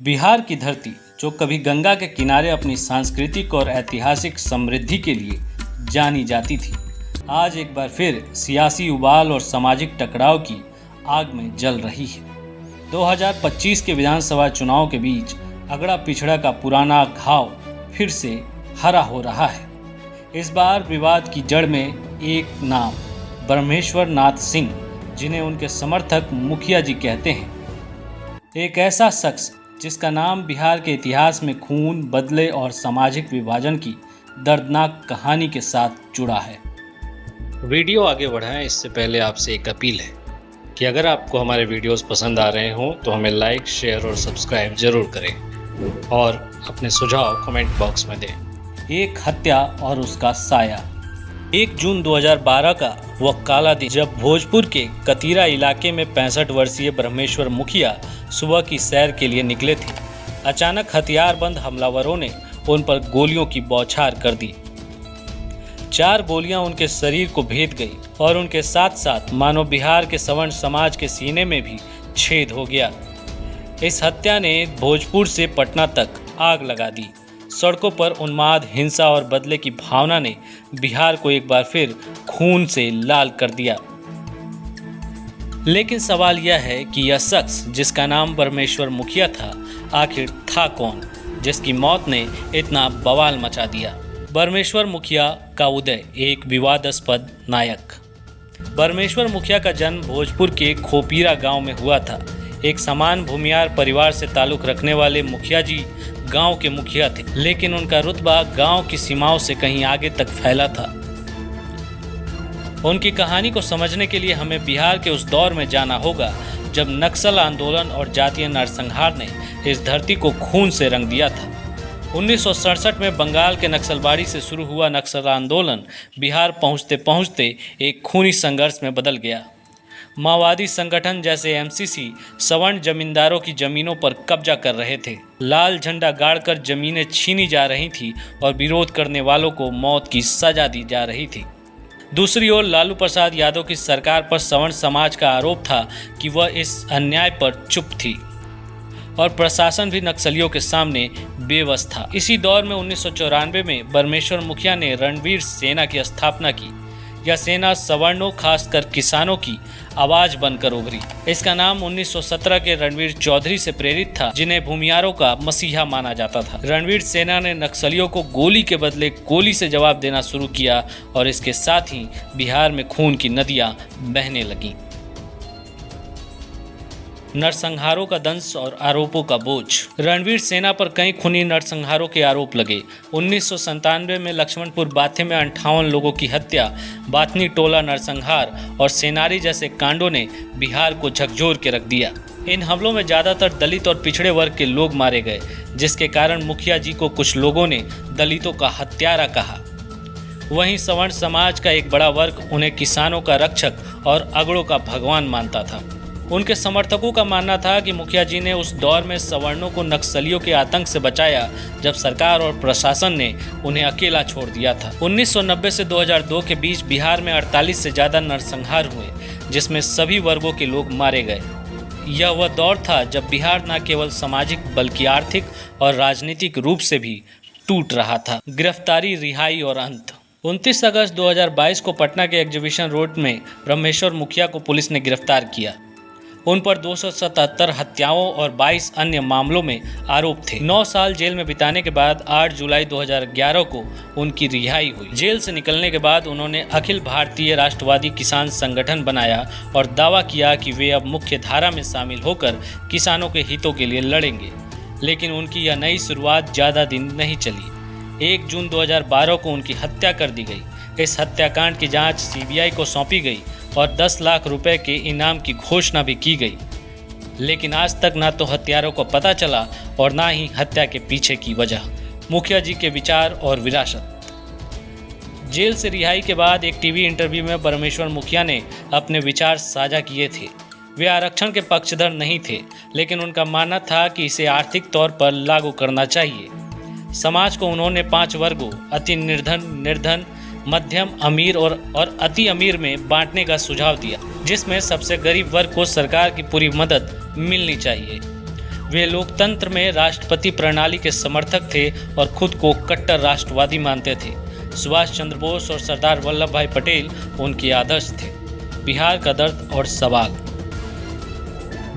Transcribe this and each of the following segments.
बिहार की धरती, जो कभी गंगा के किनारे अपनी सांस्कृतिक और ऐतिहासिक समृद्धि के लिए जानी जाती थी, आज एक बार फिर सियासी उबाल और सामाजिक टकराव की आग में जल रही है। 2025 के विधानसभा चुनाव के बीच अगड़ा पिछड़ा का पुराना घाव फिर से हरा हो रहा है। इस बार विवाद की जड़ में एक नाम, ब्रह्मेश्वर नाथ सिंह, जिन्हें उनके समर्थक मुखिया जी कहते हैं। एक ऐसा शख्स जिसका नाम बिहार के इतिहास में खून, बदले और सामाजिक विभाजन की दर्दनाक कहानी के साथ जुड़ा है। वीडियो आगे बढ़ाएं इससे पहले आपसे एक अपील है कि अगर आपको हमारे वीडियोस पसंद आ रहे हों तो हमें लाइक, शेयर और सब्सक्राइब जरूर करें और अपने सुझाव कमेंट बॉक्स में दें। एक हत्या और उसका साया। 1 जून 2012 का वह काला दिन जब भोजपुर के कतीरा इलाके में 65 वर्षीय ब्रह्मेश्वर मुखिया सुबह की सैर के लिए निकले थे। अचानक हथियारबंद हमलावरों ने उन पर गोलियों की बौछार कर दी। 4 गोलियां उनके शरीर को भेद गई और उनके साथ साथ मानो बिहार के सवर्ण समाज के सीने में भी छेद हो गया। इस हत्या ने भोजपुर से पटना तक आग लगा दी। सड़कों पर उन्माद, हिंसा और बदले की भावना ने बिहार को एक बार फिर खून से लाल कर दिया। लेकिन सवाल यह है कि यह शख्स जिसका नाम ब्रह्मेश्वर मुखिया था, आखिर था कौन, जिसकी मौत ने इतना बवाल मचा दिया। ब्रह्मेश्वर मुखिया का उदय, एक विवादास्पद नायक। ब्रह्मेश्वर मुखिया का जन्म भोजपुर के खोपीरा गांव में हुआ था। एक समान भूमियार परिवार से ताल्लुक रखने वाले मुखिया जी गांव के मुखिया थे, लेकिन उनका रुतबा गांव की सीमाओं से कहीं आगे तक फैला था। उनकी कहानी को समझने के लिए हमें बिहार के उस दौर में जाना होगा जब नक्सल आंदोलन और जातीय नरसंहार ने इस धरती को खून से रंग दिया था। 1967 में बंगाल के नक्सलबाड़ी से शुरू हुआ नक्सल आंदोलन बिहार पहुंचते पहुंचते एक खूनी संघर्ष में बदल गया। माओवादी संगठन जैसे एमसीसी सवर्ण जमींदारों की जमीनों पर कब्जा कर रहे थे। लाल झंडा गाड़कर जमीनें छीनी जा रही थी और विरोध करने वालों को मौत की सजा दी जा रही थी। दूसरी ओर लालू प्रसाद यादव की सरकार पर सवर्ण समाज का आरोप था कि वह इस अन्याय पर चुप थी और प्रशासन भी नक्सलियों के सामने बेबस था। इसी दौर में 1994 में ब्रह्मेश्वर मुखिया ने रणवीर सेना की स्थापना की। यह सेना सवर्णों, खासकर किसानों की आवाज बनकर उभरी। इसका नाम 1917 के रणवीर चौधरी से प्रेरित था, जिन्हें भूमियारों का मसीहा माना जाता था। रणवीर सेना ने नक्सलियों को गोली के बदले गोली से जवाब देना शुरू किया और इसके साथ ही बिहार में खून की नदियां बहने लगीं। नरसंहारों का दंश और आरोपों का बोझ। रणवीर सेना पर कई खूनी नरसंहारों के आरोप लगे। 1997 में लक्ष्मणपुर बाथे में 58 लोगों की हत्या, बाथनी टोला नरसंहार और सेनारी जैसे कांडों ने बिहार को झकझोर के रख दिया। इन हमलों में ज़्यादातर दलित और पिछड़े वर्ग के लोग मारे गए, जिसके कारण मुखिया जी को कुछ लोगों ने दलितों का हत्यारा कहा। वहीं सवर्ण समाज का एक बड़ा वर्ग उन्हें किसानों का रक्षक और अगड़ों का भगवान मानता था। उनके समर्थकों का मानना था कि मुखिया जी ने उस दौर में सवर्णों को नक्सलियों के आतंक से बचाया जब सरकार और प्रशासन ने उन्हें अकेला छोड़ दिया था। 1990 से 2002 के बीच बिहार में 48 से ज़्यादा नरसंहार हुए, जिसमें सभी वर्गों के लोग मारे गए। यह वह दौर था जब बिहार न केवल सामाजिक बल्कि आर्थिक और राजनीतिक रूप से भी टूट रहा था। गिरफ्तारी, रिहाई और अंत। 29 अगस्त 2022 को पटना के एग्जीबिशन रोड में ब्रह्मेश्वर मुखिया को पुलिस ने गिरफ्तार किया। उन पर 277 हत्याओं और 22 अन्य मामलों में आरोप थे। 9 साल जेल में बिताने के बाद 8 जुलाई 2011 को उनकी रिहाई हुई। जेल से निकलने के बाद उन्होंने अखिल भारतीय राष्ट्रवादी किसान संगठन बनाया और दावा किया कि वे अब मुख्य धारा में शामिल होकर किसानों के हितों के लिए लड़ेंगे। लेकिन उनकी यह नई शुरुआत ज़्यादा दिन नहीं चली। 1 जून 2012 को उनकी हत्या कर दी गई। इस हत्याकांड की जाँच CBI को सौंपी गई और 10 लाख रुपए के इनाम की घोषणा भी की गई। लेकिन आज तक ना तो हत्यारों को पता चला और ना ही हत्या के पीछे की वजह। मुखिया जी के विचार और विरासत। जेल से रिहाई के बाद एक टीवी इंटरव्यू में ब्रह्मेश्वर मुखिया ने अपने विचार साझा किए थे। वे आरक्षण के पक्षधर नहीं थे, लेकिन उनका मानना था कि इसे आर्थिक तौर पर लागू करना चाहिए। समाज को उन्होंने 5 वर्गों, अति निर्धन, निर्धन, मध्यम, अमीर और अति अमीर में बांटने का सुझाव दिया, जिसमें सबसे गरीब वर्ग को सरकार की पूरी मदद मिलनी चाहिए। वे लोकतंत्र में राष्ट्रपति प्रणाली के समर्थक थे और खुद को कट्टर राष्ट्रवादी मानते थे। सुभाष चंद्र बोस और सरदार वल्लभ भाई पटेल उनके आदर्श थे। बिहार का दर्द और सवाल।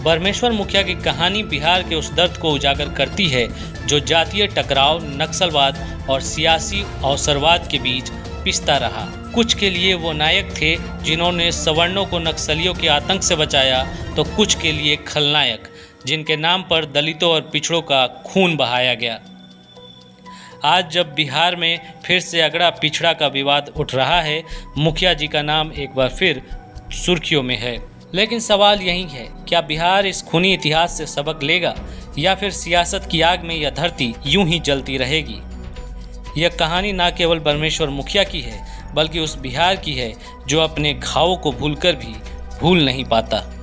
परमेश्वर मुखिया की कहानी बिहार के उस दर्द को उजागर करती है जो जातीय टकराव, नक्सलवाद और सियासी अवसरवाद के बीच पिसता रहा। कुछ के लिए वो नायक थे जिन्होंने सवर्णों को नक्सलियों के आतंक से बचाया, तो कुछ के लिए खलनायक जिनके नाम पर दलितों और पिछड़ों का खून बहाया गया। आज जब बिहार में फिर से अगड़ा पिछड़ा का विवाद उठ रहा है, मुखिया जी का नाम एक बार फिर सुर्खियों में है। लेकिन सवाल यही है, क्या बिहार इस खूनी इतिहास से सबक लेगा या फिर सियासत की आग में यह धरती यूं ही जलती रहेगी? यह कहानी न केवल परमेश्वर मुखिया की है, बल्कि उस बिहार की है जो अपने घावों को भूलकर भी भूल नहीं पाता।